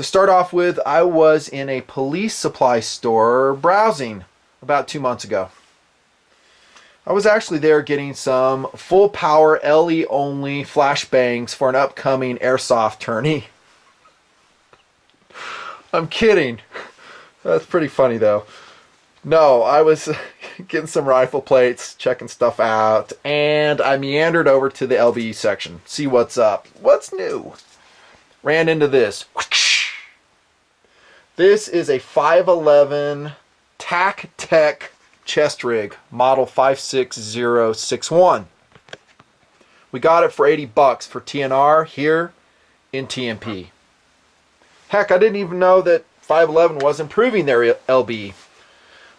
To start off with, I was in a police supply store browsing about 2 months ago. I was actually there getting some full power LE only flashbangs for an upcoming airsoft tourney. I'm kidding. That's pretty funny though. No, I was getting some rifle plates, checking stuff out, and I meandered over to the LBE section. See what's up. What's new? Ran into this. This is a 511 TacTec chest rig, model 56061. We got it for 80 bucks for TNR here in TMP. Heck, I didn't even know that 511 was improving their LB.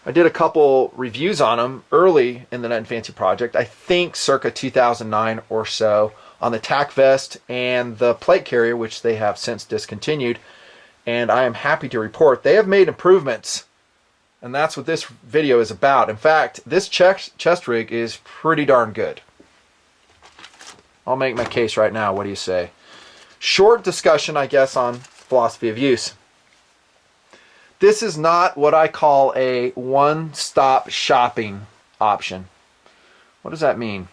I did a couple reviews on them early in the Nutnfancy project, I think circa 2009 or so, on the tack vest and the plate carrier, which they have since discontinued. And I am happy to report they have made improvements. And that's what this video is about. In fact, this chest rig is pretty darn good. I'll make my case right now. What do you say? Short discussion, I guess, on philosophy of use. This is not what I call a one-stop shopping option. What does that mean?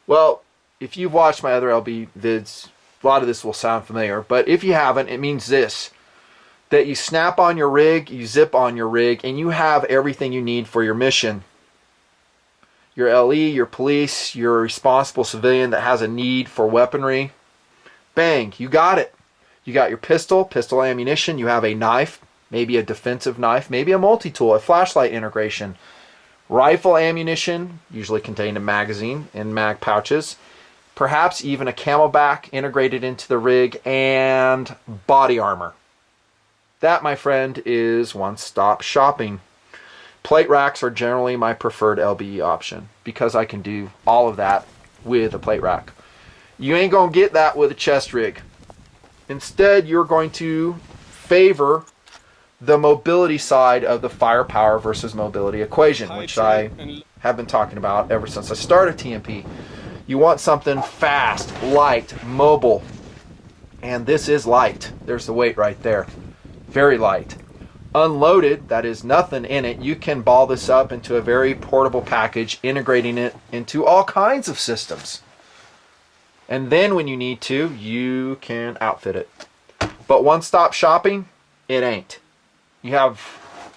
Well, if you've watched my other LB vids, a lot of this will sound familiar, but if you haven't, it means this: that you snap on your rig, you zip on your rig, and you have everything you need for your mission. Your LE, your police, your responsible civilian that has a need for weaponry, bang, you got it. You got your pistol ammunition, you have a knife, maybe a defensive knife, maybe a multi-tool, a flashlight integration, rifle ammunition, usually contained in magazine, in mag pouches, perhaps even a camelback integrated into the rig, and body armor. That, my friend, is one-stop shopping. Plate racks are generally my preferred LBE option because I can do all of that with a plate rack. You ain't going to get that with a chest rig. Instead, you're going to favor the mobility side of the firepower versus mobility equation, which I have been talking about ever since I started TMP. You want something fast, light, mobile, and this is light. There's the weight right there. Very light. Unloaded, that is nothing in it, you can ball this up into a very portable package, integrating it into all kinds of systems. And then when you need to, you can outfit it. But one-stop shopping, it ain't. You have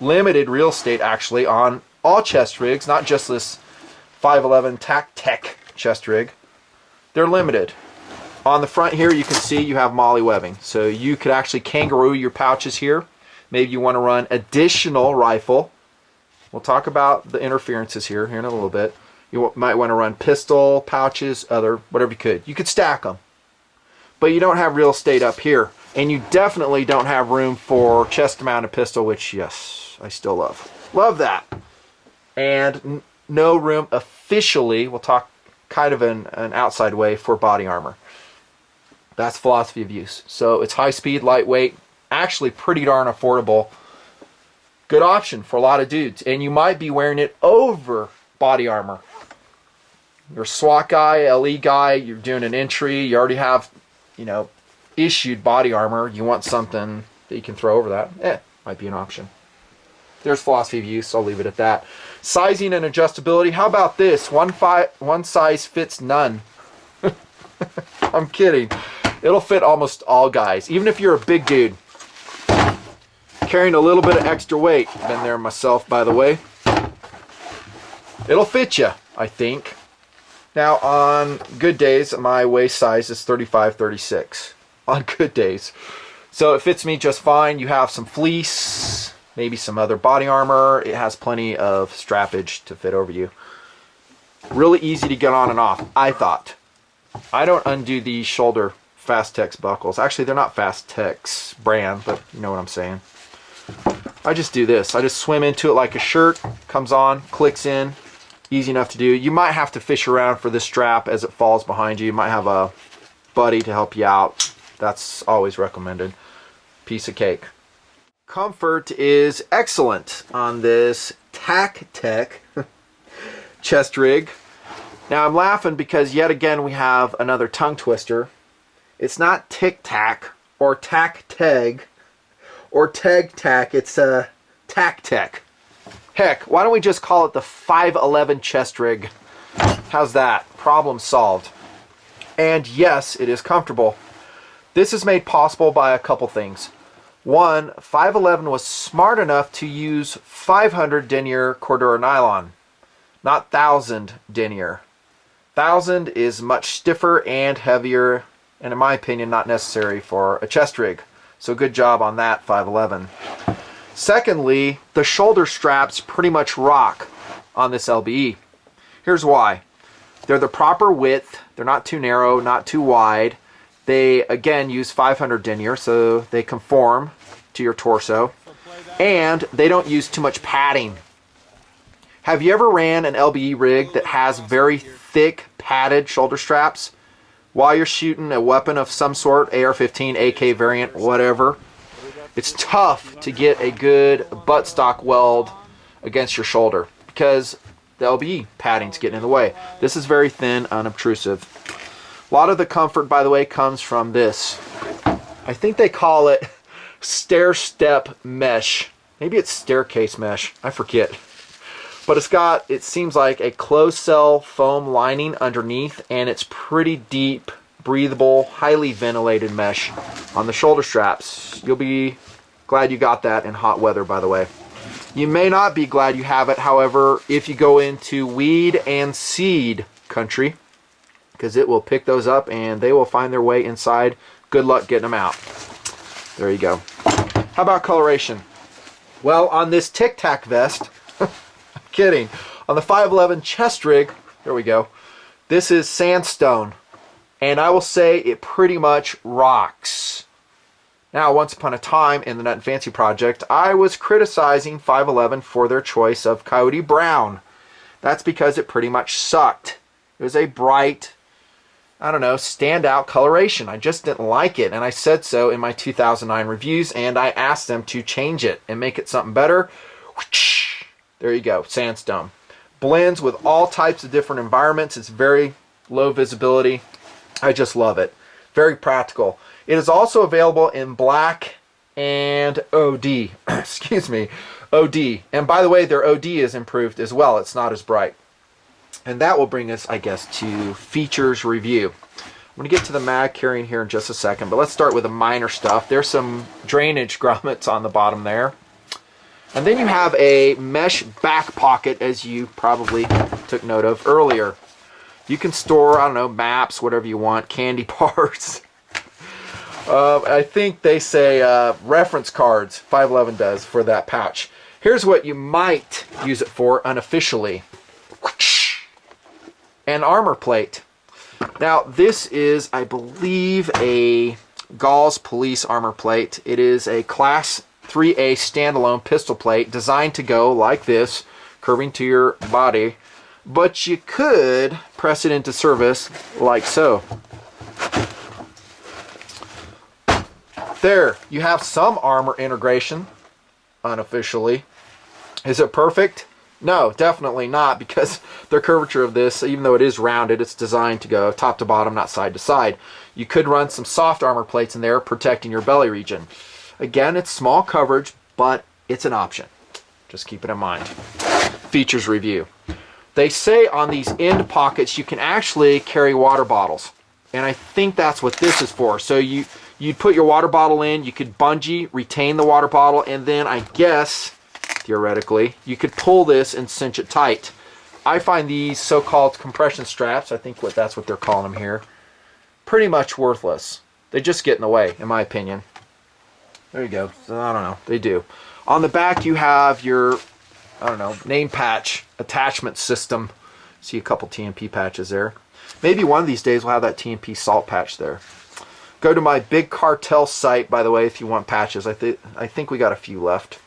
limited real estate actually on all chest rigs, not just this 511 TacTec chest rig. They're limited. On the front here you can see you have MOLLE webbing. So you could actually kangaroo your pouches here. Maybe you want to run additional rifle. We'll talk about the interferences here in a little bit. You might want to run pistol, pouches, whatever you could. You could stack them. But you don't have real estate up here. And you definitely don't have room for chest-mounted pistol, which, yes, I still love. Love that. And no room officially, we'll talk kind of an outside way, for body armor. That's philosophy of use. So it's high speed, lightweight, actually pretty darn affordable. Good option for a lot of dudes. And you might be wearing it over body armor. You're a SWAT guy, LE guy, you're doing an entry, you already have, issued body armor, you want something that you can throw over that, might be an option. There's philosophy of use, I'll leave it at that. Sizing and adjustability, how about this? One size fits none. I'm kidding. It'll fit almost all guys, even if you're a big dude. Carrying a little bit of extra weight, been there myself by the way. It'll fit you, I think. Now on good days, my waist size is 35-36. On good days. So it fits me just fine. You have some fleece, maybe some other body armor. It has plenty of strappage to fit over you. Really easy to get on and off, I thought. I don't undo these shoulder FastTex buckles. Actually, they're not FastTex brand, but you know what I'm saying. I just do this. I just swim into it like a shirt, comes on, clicks in. Easy enough to do. You might have to fish around for this strap as it falls behind you. You might have a buddy to help you out. That's always recommended. Piece of cake. Comfort is excellent on this TacTec chest rig. Now I'm laughing because yet again we have another tongue twister. It's not TicTac or TacTeg. or TacTec. It's a TacTec. Heck, why don't we just call it the 511 chest rig? How's that? Problem solved. And yes, it is comfortable. This is made possible by a couple things. One, 511 was smart enough to use 500 denier Cordura nylon, not 1000 denier. 1000 is much stiffer and heavier, and in my opinion, not necessary for a chest rig. So good job on that, 511. Secondly, the shoulder straps pretty much rock on this LBE. Here's why. They're the proper width. They're not too narrow, not too wide. They, again, use 500 denier, so they conform to your torso. And they don't use too much padding. Have you ever ran an LBE rig that has very thick padded shoulder straps while you're shooting a weapon of some sort, AR-15, AK variant, whatever? It's tough to get a good buttstock weld against your shoulder because the LBE padding's getting in the way. This is very thin, unobtrusive. A lot of the comfort, by the way, comes from this. I think they call it stair step mesh. Maybe it's staircase mesh. I forget. But it's got, it seems like, a closed cell foam lining underneath, and it's pretty deep, breathable, highly ventilated mesh on the shoulder straps. You'll be glad you got that in hot weather, by the way. You may not be glad you have it, however, if you go into weed and seed country, because it will pick those up and they will find their way inside. Good luck getting them out. There you go. How about coloration? Well, on this TicTac vest, I'm kidding, on the 511 chest rig, there we go, this is Sandstone. And I will say it pretty much rocks. Now, once upon a time in the Nutnfancy project, I was criticizing 511 for their choice of Coyote Brown. That's because it pretty much sucked. It was a bright, I don't know, standout coloration. I just didn't like it, and I said so in my 2009 reviews, and I asked them to change it and make it something better. There you go, Sandstone. Blends with all types of different environments. It's very low visibility. I just love it. Very practical. It is also available in black and OD. Excuse me, OD. And by the way, their OD is improved as well. It's not as bright. And that will bring us, I guess, to features review. I'm going to get to the mag carrying here in just a second, but let's start with the minor stuff. There's some drainage grommets on the bottom there. And then you have a mesh back pocket, as you probably took note of earlier. You can store, I don't know, maps, whatever you want, candy bars. I think they say reference cards, 511 does, for that pouch. Here's what you might use it for unofficially. An armor plate. Now, this is, I believe, a Gauls Police armor plate. It is a Class 3A standalone pistol plate designed to go like this, curving to your body. But you could press it into service like so. There, you have some armor integration, unofficially. Is it perfect? No, definitely not, because the curvature of this, even though it is rounded, it's designed to go top to bottom, not side to side. You could run some soft armor plates in there, protecting your belly region. Again, it's small coverage, but it's an option. Just keep it in mind. Features review. They say on these end pockets you can actually carry water bottles, and I think that's what this is for. So you'd put your water bottle in, you could bungee, retain the water bottle, and then I guess, theoretically, you could pull this and cinch it tight. I find these so-called compression straps, I think that's what they're calling them here, pretty much worthless. They just get in the way, in my opinion. There you go. So, I don't know. They do. On the back you have your, I don't know, name patch attachment system. See a couple TMP patches there. Maybe one of these days we'll have that TMP salt patch there. Go to my Big Cartel site, by the way, if you want patches. I think we got a few left.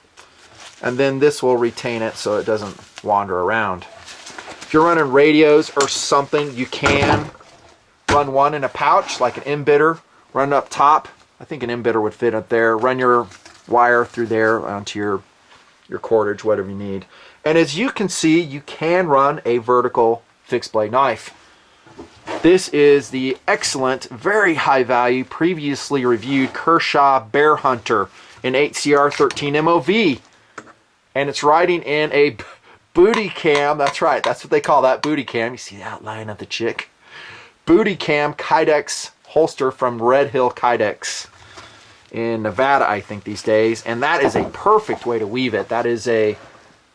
And then this will retain it so it doesn't wander around. If you're running radios or something, you can run one in a pouch, like an embedder. Run up top. I think an embedder would fit up there. Run your wire through there onto your cordage, whatever you need. And as you can see, you can run a vertical fixed blade knife. This is the excellent, very high value, previously reviewed Kershaw Bear Hunter an 8CR13 MOV. And it's riding in a booty cam. That's right, that's what they call that, booty cam. You see the outline of the chick. Booty cam Kydex holster from Red Hill Kydex in Nevada, I think, these days. And that is a perfect way to weave it. That is a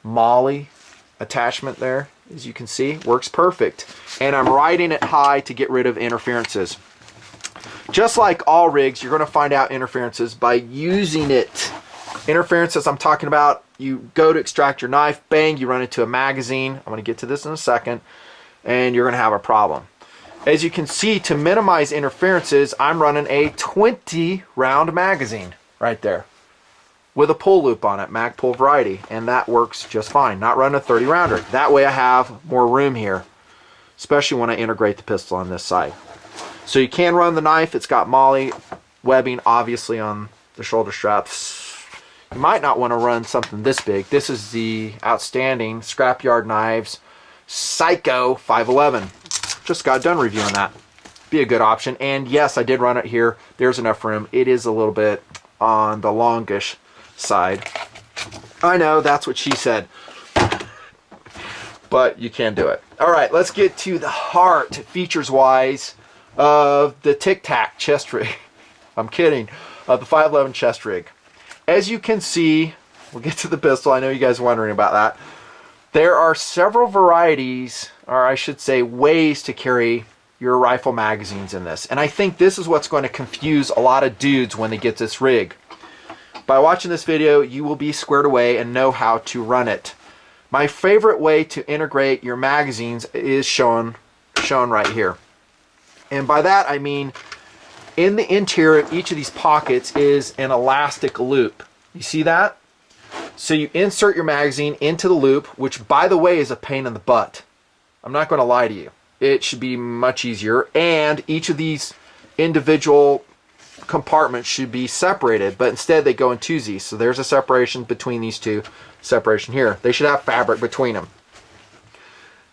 molly attachment there, as you can see. Works perfect. And I'm riding it high to get rid of interferences. Just like all rigs, you're going to find out interferences by using it. Interferences I'm talking about, you go to extract your knife, bang, you run into a magazine. I'm going to get to this in a second, and you're going to have a problem. As you can see, to minimize interferences, I'm running a 20 round magazine right there with a pull loop on it, mag pull variety, and that works just fine. Not running a 30 rounder. That way I have more room here, especially when I integrate the pistol on this side. So you can run the knife. It's got molly webbing, obviously, on the shoulder straps. You might not want to run something this big. This is the outstanding Scrapyard Knives Psycho 511. Just got done reviewing that. Be a good option. And yes, I did run it here. There's enough room. It is a little bit on the longish side. I know, that's what she said. But you can do it. All right, let's get to the heart, features-wise, of the TicTac chest rig. I'm kidding. The 511 chest rig. As you can see, we'll get to the pistol. I know you guys are wondering about that. There are several varieties, or I should say ways to carry your rifle magazines in this. And I think this is what's going to confuse a lot of dudes when they get this rig. By watching this video, you will be squared away and know how to run it. My favorite way to integrate your magazines is shown right here. And by that I mean, in the interior of each of these pockets is an elastic loop. You see that? So you insert your magazine into the loop, which, by the way, is a pain in the butt. I'm not going to lie to you. It should be much easier, and each of these individual compartments should be separated, but instead they go in twosies. So there's a separation between these two, separation here. They should have fabric between them.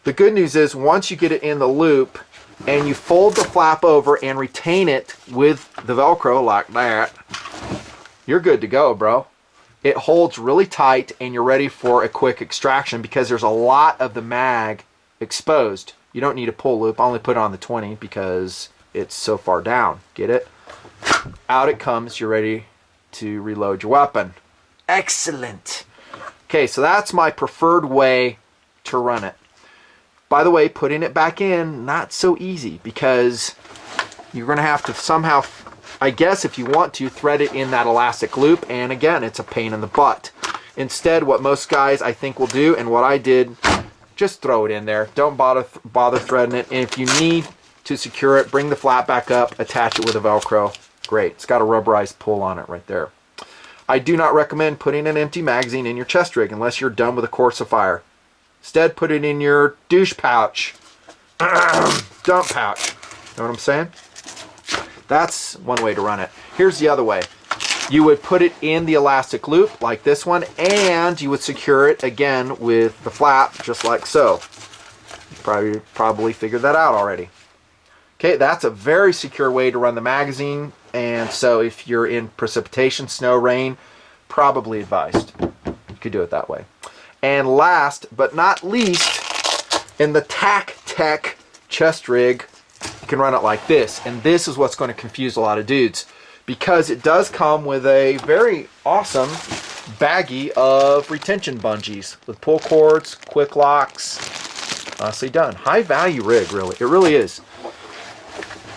The good news is, once you get it in the loop and you fold the flap over and retain it with the Velcro like that, you're good to go, bro. It holds really tight and you're ready for a quick extraction because there's a lot of the mag exposed. You don't need a pull loop. I only put it on the 20 because it's so far down. Get it? Out it comes. You're ready to reload your weapon. Excellent. Okay, so that's my preferred way to run it. By the way, putting it back in, not so easy because you're going to have to somehow, I guess if you want to, thread it in that elastic loop, and again, it's a pain in the butt. Instead, what most guys I think will do, and what I did, just throw it in there. Don't bother threading it. And if you need to secure it, bring the flap back up, attach it with a Velcro. Great. It's got a rubberized pull on it right there. I do not recommend putting an empty magazine in your chest rig unless you're done with a course of fire. Instead, put it in your douche pouch. Dump pouch. Know what I'm saying? That's one way to run it. Here's the other way. You would put it in the elastic loop like this one, and you would secure it again with the flap just like so. You probably figured that out already. Okay, that's a very secure way to run the magazine, and so if you're in precipitation, snow, rain, probably advised. You could do it that way. And last but not least, in the TacTec chest rig, you can run it like this. And this is what's going to confuse a lot of dudes, because it does come with a very awesome baggie of retention bungees with pull cords, quick locks. Nicely done. High value rig, really. It really is.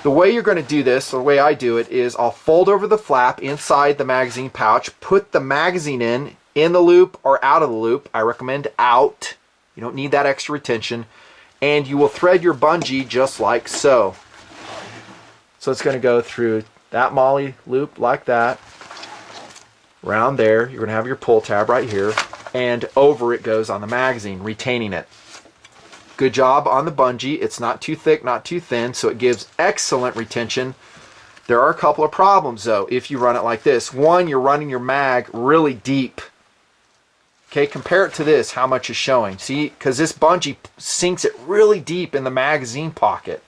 The way you're going to do this, the way I do it, is I'll fold over the flap inside the magazine pouch, put the magazine in the loop or out of the loop. I recommend out. You don't need that extra retention. And you will thread your bungee just like so. So it's going to go through that molly loop like that. Around there, you're going to have your pull tab right here. And over it goes on the magazine, retaining it. Good job on the bungee. It's not too thick, not too thin, so it gives excellent retention. There are a couple of problems, though, if you run it like this. One, you're running your mag really deep. Okay, compare it to this, how much is showing. See, because this bungee sinks it really deep in the magazine pocket.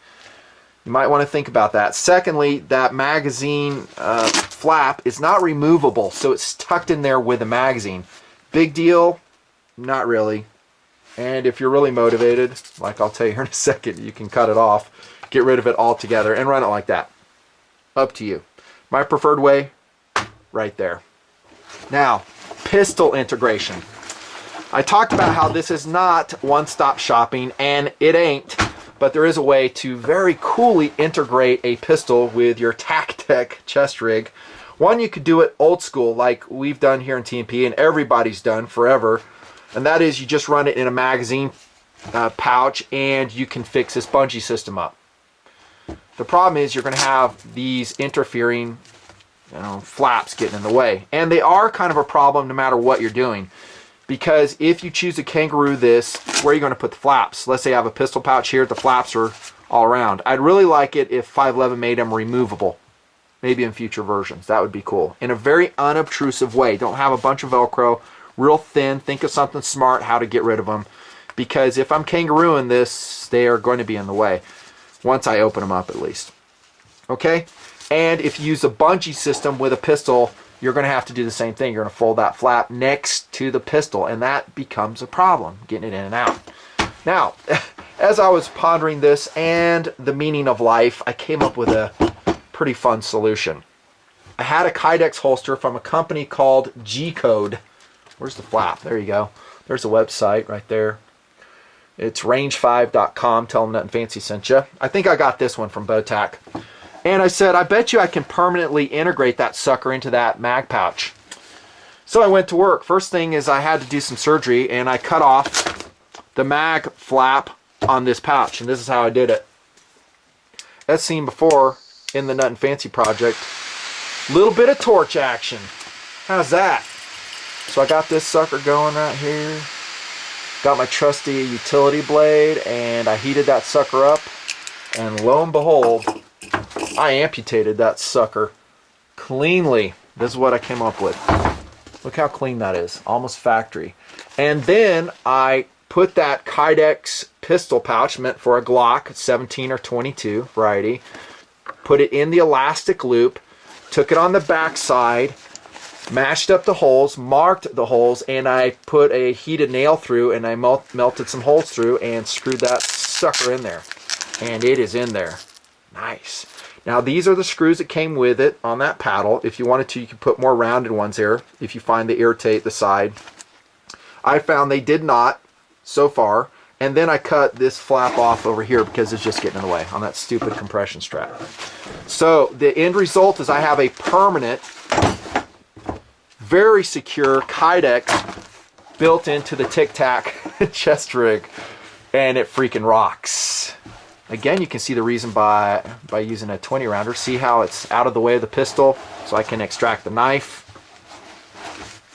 You might want to think about that. Secondly, that magazine flap is not removable, so it's tucked in there with the magazine. Big deal? Not really. And if you're really motivated, like I'll tell you here in a second, you can cut it off, get rid of it altogether, and run it like that. Up to you. My preferred way, right there. Now, pistol integration. I talked about how this is not one-stop shopping, and it ain't, but there is a way to very coolly integrate a pistol with your TacTec chest rig. One, you could do it old school, like we've done here in TMP, and everybody's done forever, and that is you just run it in a magazine pouch, and you can fix this bungee system up. The problem is you're going to have these interfering flaps getting in the way, and they are kind of a problem no matter what you're doing. Because if you choose to kangaroo this, where are you going to put the flaps? Let's say I have a pistol pouch here, the flaps are all around. I'd really like it if 511 made them removable. Maybe in future versions. That would be cool. In a very unobtrusive way. Don't have a bunch of Velcro. Real thin. Think of something smart how to get rid of them. Because if I'm kangarooing this, they are going to be in the way. Once I open them up at least. Okay? And if you use a bungee system with a pistol, you're going to have to do the same thing. You're going to fold that flap next to the pistol, and that becomes a problem, getting it in and out. Now, as I was pondering this and the meaning of life, I came up with a pretty fun solution. I had a Kydex holster from a company called G-Code. Where's the flap? There you go. There's the website right there. It's range5.com. Tell them Nutnfancy sent you. I think I got this one from Bowtac. And I said, I bet you I can permanently integrate that sucker into that mag pouch. So I went to work. First thing is I had to do some surgery, and I cut off the mag flap on this pouch. And this is how I did it. As seen before in the Nutnfancy project. Little bit of torch action. How's that? So I got this sucker going right here. Got my trusty utility blade, and I heated that sucker up. And lo and behold, I amputated that sucker cleanly. This is what I came up with. Look how clean that is. Almost factory. And then I put that Kydex pistol pouch, meant for a Glock, 17 or 22 variety, put it in the elastic loop, took it on the back side, matched up the holes, marked the holes, and I put a heated nail through, and I melted some holes through and screwed that sucker in there. And it is in there. Nice. Now these are the screws that came with it on that paddle. If you wanted to, you could put more rounded ones here if you find they irritate the side. I found they did not so far. And then I cut this flap off over here because it's just getting in the way on that stupid compression strap. So the end result is I have a permanent, very secure Kydex built into the TicTac chest rig. And it freaking rocks. Again, you can see the reason by using a 20 rounder. See how it's out of the way of the pistol so I can extract the knife.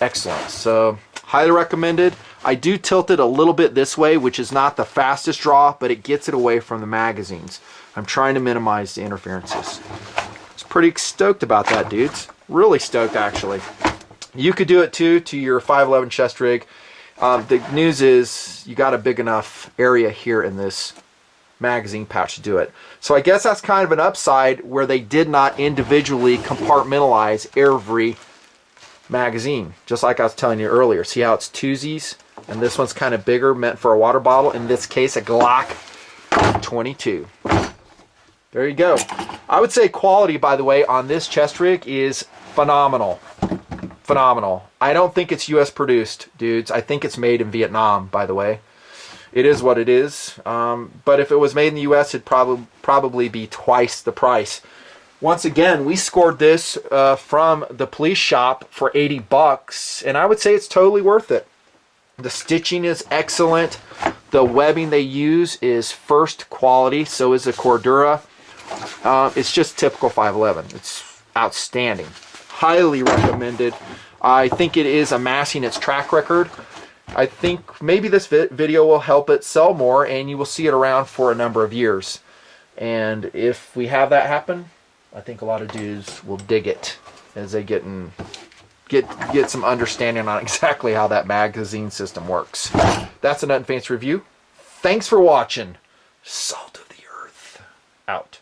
Excellent. So highly recommended. I do tilt it a little bit this way, which is not the fastest draw, but it gets it away from the magazines. I'm trying to minimize the interferences. I was pretty stoked about that, dudes. Really stoked, actually. You could do it too to your 511 chest rig. The news is you got a big enough area here in this magazine pouch to do it. So I guess that's kind of an upside where they did not individually compartmentalize every magazine. Just like I was telling you earlier. See how it's twosies? And this one's kind of bigger, meant for a water bottle. In this case, a Glock 22. There you go. I would say quality, by the way, on this chest rig is phenomenal. Phenomenal. I don't think it's US produced, dudes. I think it's made in Vietnam, by the way. It is what it is. But if it was made in the US, it'd probably be twice the price. Once again, we scored this from the police shop for 80 bucks, and I would say it's totally worth it. The stitching is excellent. The webbing they use is first quality, so is the Cordura. It's just typical 511. It's outstanding. Highly recommended. I think it is amassing its track record. I think maybe this video will help it sell more, and you will see it around for a number of years. And if we have that happen, I think a lot of dudes will dig it as they get some understanding on exactly how that magazine system works. That's a Nutnfancy review. Thanks for watching. Salt of the earth. Out.